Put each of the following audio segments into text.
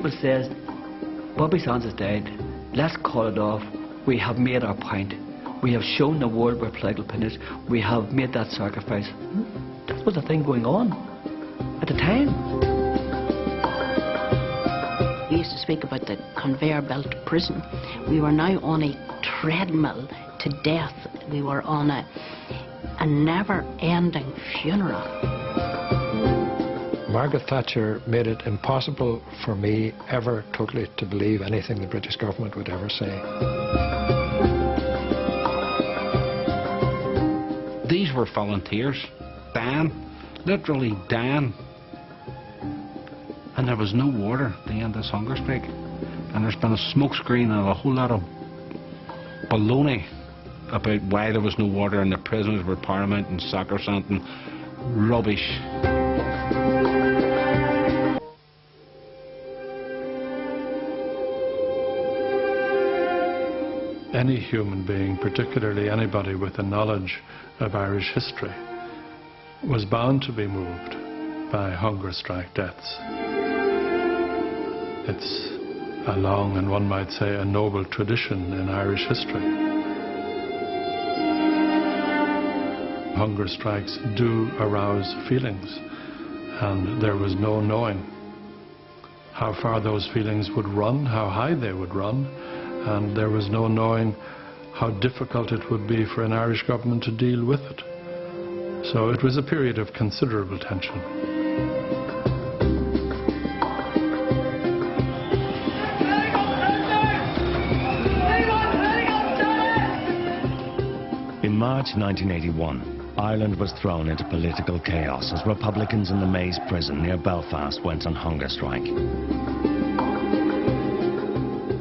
people says, Bobby Sands is dead, let's call it off, we have made our point, we have shown the world we're political prisoners, we have made that sacrifice. That was the thing going on at the time. We used to speak about the conveyor belt prison. We were now on a treadmill to death. We were on a never-ending funeral. Margaret Thatcher made it impossible for me ever totally to believe anything the British government would ever say. These were volunteers, dying, literally dying. And there was no water at the end of this hunger strike. And there's been a smokescreen and a whole lot of baloney about why there was no water and the prisoners were paramount and sacrosanct and rubbish. Any human being, particularly anybody with a knowledge of Irish history, was bound to be moved by hunger strike deaths. It's a long and one might say a noble tradition in Irish history. Hunger strikes do arouse feelings, and there was no knowing how far those feelings would run, how high they would run, and there was no knowing how difficult it would be for an Irish government to deal with it. So it was a period of considerable tension. In March 1981, Ireland was thrown into political chaos as Republicans in the Maze prison near Belfast went on hunger strike.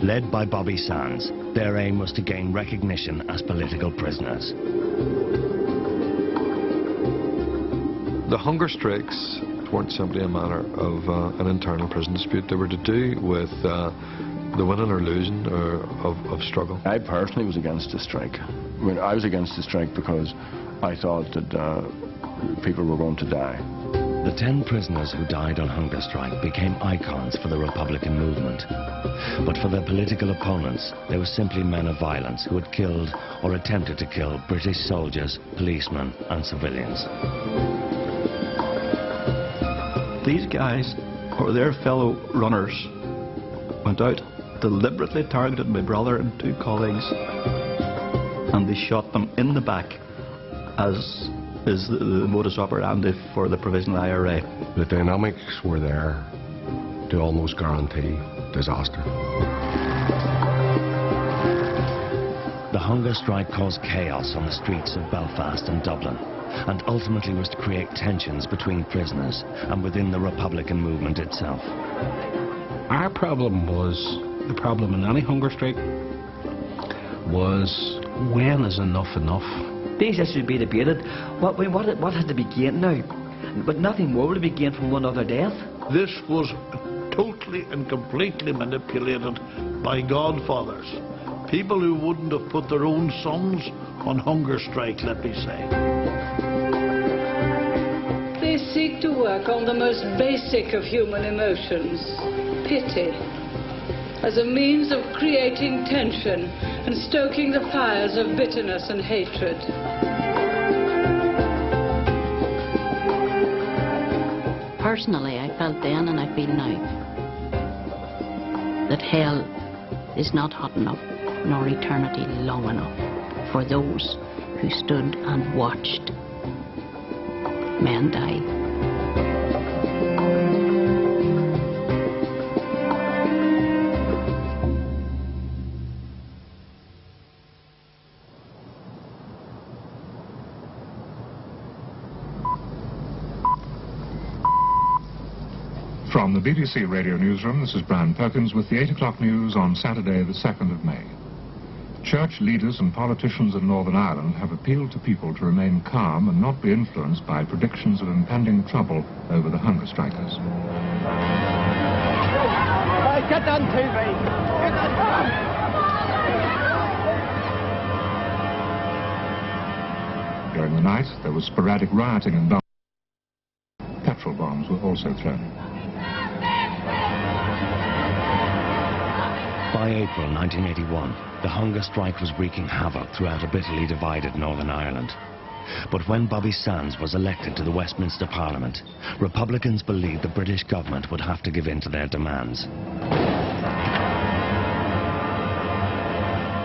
Led by Bobby Sands, their aim was to gain recognition as political prisoners. The hunger strikes weren't simply a matter of an internal prison dispute. They were to do with the winning or losing of struggle. I personally was against the strike. I mean, I was against the strike because I thought that people were going to die. The 10 prisoners who died on hunger strike became icons for the Republican movement. But for their political opponents, they were simply men of violence who had killed or attempted to kill British soldiers, policemen and civilians. These guys, or their fellow runners, went out, deliberately targeted my brother and 2 colleagues, and they shot them in the back, as is the modus operandi for the provisional IRA. The dynamics were there to almost guarantee disaster. The hunger strike caused chaos on the streets of Belfast and Dublin, and ultimately was to create tensions between prisoners and within the Republican movement itself. Our problem was, the problem in any hunger strike, was when is enough enough? These issues should be debated. What has to be gained now? But nothing more will be gained from one other death. This was totally and completely manipulated by godfathers. People who wouldn't have put their own sons on hunger strike, let me say. They seek to work on the most basic of human emotions, pity, as a means of creating tension and stoking the fires of bitterness and hatred. Personally, I felt then and I feel now that hell is not hot enough nor eternity long enough for those who stood and watched men die. From the BBC Radio Newsroom, this is Brian Perkins with the 8 o'clock news on Saturday, the 2nd of May. Church leaders and politicians of Northern Ireland have appealed to people to remain calm and not be influenced by predictions of impending trouble over the hunger strikers. Get on TV! Get on! During the night, there was sporadic rioting in Dublin. Petrol bombs were also thrown. By April 1981, the hunger strike was wreaking havoc throughout a bitterly divided Northern Ireland. But when Bobby Sands was elected to the Westminster Parliament, Republicans believed the British government would have to give in to their demands.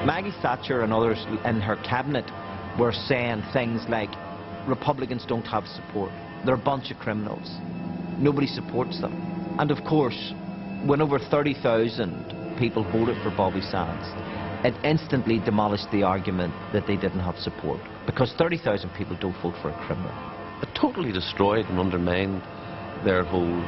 Maggie Thatcher and others in her cabinet were saying things like, Republicans don't have support. They're a bunch of criminals. Nobody supports them. And of course, when over 30,000 people voted for Bobby Sands, it instantly demolished the argument that they didn't have support, because 30,000 people don't vote for a criminal. It totally destroyed and undermined their whole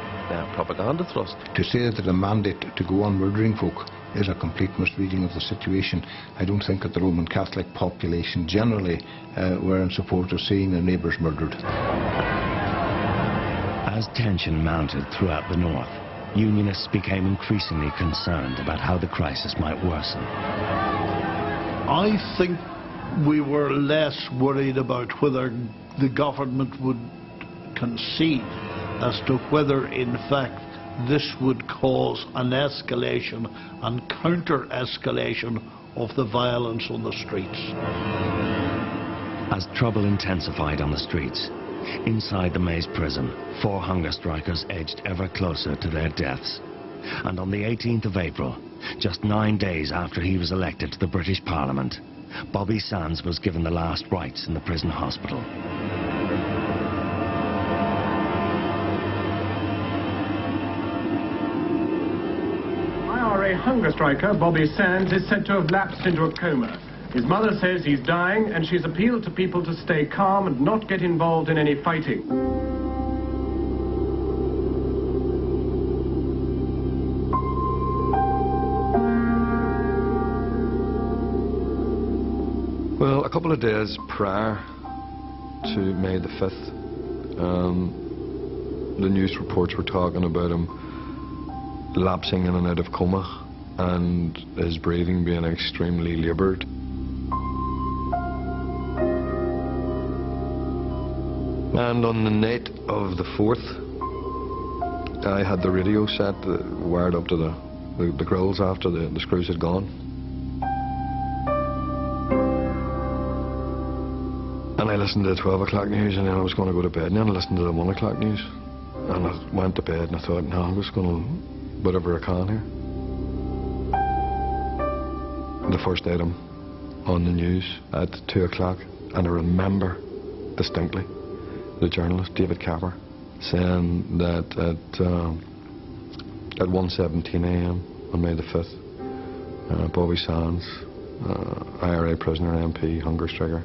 propaganda thrust. To say that a mandate to go on murdering folk is a complete misreading of the situation. I don't think that the Roman Catholic population generally were in support of seeing their neighbours murdered. As tension mounted throughout the north, Unionists became increasingly concerned about how the crisis might worsen. I think we were less worried about whether the government would concede as to whether in fact this would cause an escalation and counter-escalation of the violence on the streets. As trouble intensified on the streets, inside the Maze prison, 4 hunger strikers edged ever closer to their deaths. And on the 18th of April, just 9 days after he was elected to the British Parliament, Bobby Sands was given the last rites in the prison hospital. IRA hunger striker Bobby Sands is said to have lapsed into a coma. His mother says he's dying, and she's appealed to people to stay calm and not get involved in any fighting. Well, a couple of days prior to May the 5th, the news reports were talking about him lapsing in and out of coma and his breathing being extremely laboured. And on the night of the 4th, I had the radio set wired up to the grills after the screws had gone. And I listened to the 12 o'clock news, and then I was going to go to bed, and then I listened to the 1 o'clock news. And I went to bed and I thought, no, I'm just going to whatever I can here. The first item on the news at 2 o'clock, and I remember distinctly the journalist David Capper saying that at 1:17 a.m. on May the 5th, Bobby Sands, IRA prisoner, MP, hunger striker,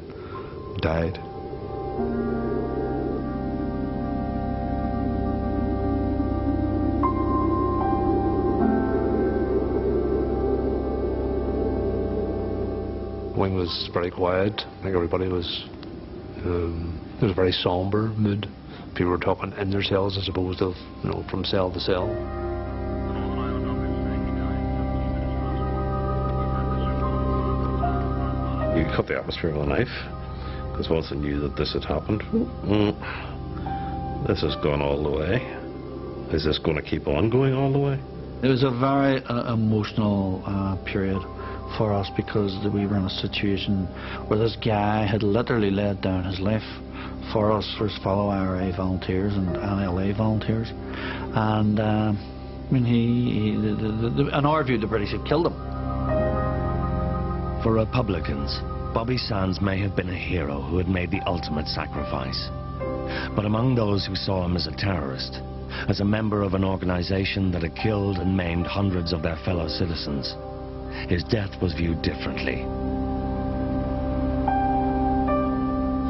died. The wing was very quiet. I think everybody was there was a very somber mood. People were talking in their cells as opposed to, you know, from cell to cell. You cut the atmosphere with a knife, because once they knew that this had happened, this has gone all the way. Is this going to keep on going all the way? It was a very emotional period for us, because we were in a situation where this guy had literally laid down his life for us, for his fellow IRA volunteers and NLA volunteers. And I mean, in our view, the British had killed him. For Republicans, Bobby Sands may have been a hero who had made the ultimate sacrifice. But among those who saw him as a terrorist, as a member of an organization that had killed and maimed hundreds of their fellow citizens, his death was viewed differently.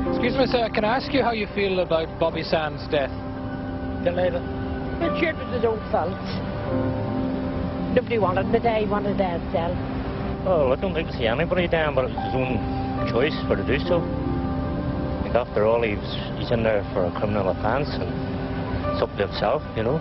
Excuse me, sir, can I ask you how you feel about Bobby Sands' death? Delighted. It's sure it was his own fault. Nobody wanted him to die, he wanted to die himself. Well, I don't think to see anybody down, but it was his own choice for to do so. Like, after all, he's in there for a criminal offence, and it's up to himself, you know.